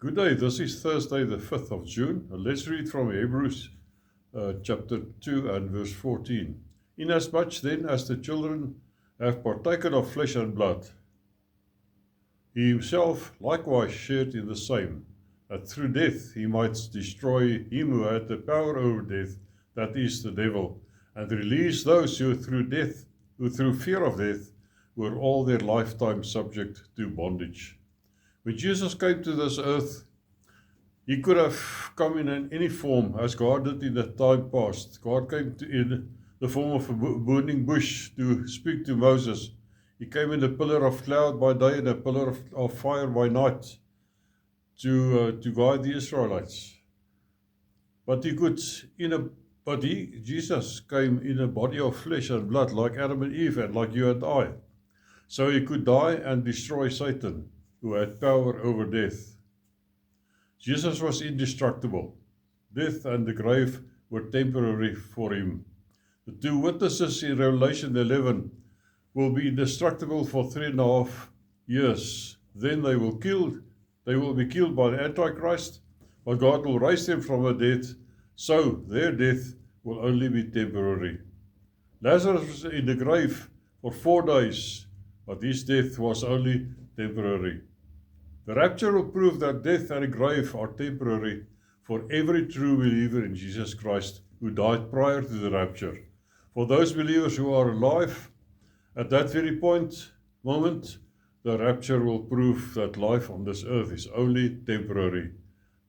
Good day, this is Thursday the 5th of June. Let's read from Hebrews chapter 2 and verse 14. Inasmuch then as the children have partaken of flesh and blood, he himself likewise shared in the same, that through death he might destroy him who had the power over death, that is the devil, and release those who through fear of death were all their lifetime subject to bondage. When Jesus came to this earth, he could have come in any form as God did in the time past. God came in the form of a burning bush to speak to Moses. He came in a pillar of cloud by day and a pillar of fire by night to guide the Israelites. But Jesus came in a body of flesh and blood like Adam and Eve and like you and I. So he could die and destroy Satan, who had power over death. Jesus was indestructible. Death and the grave were temporary for him. The two witnesses in Revelation 11 will be indestructible for 3.5 years. Then they will be killed by the Antichrist, but God will raise them from the dead, so their death will only be temporary. Lazarus was in the grave for 4 days, but his death was only temporary. The rapture will prove that death and the grave are temporary for every true believer in Jesus Christ who died prior to the rapture. For those believers who are alive at that very moment, the rapture will prove that life on this earth is only temporary.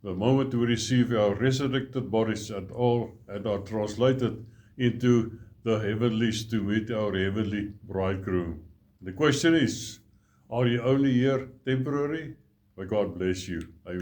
The moment we receive our resurrected bodies and are translated into the heavenlies to meet our heavenly bridegroom. The question is, are you only here temporary? May God bless you. Amen.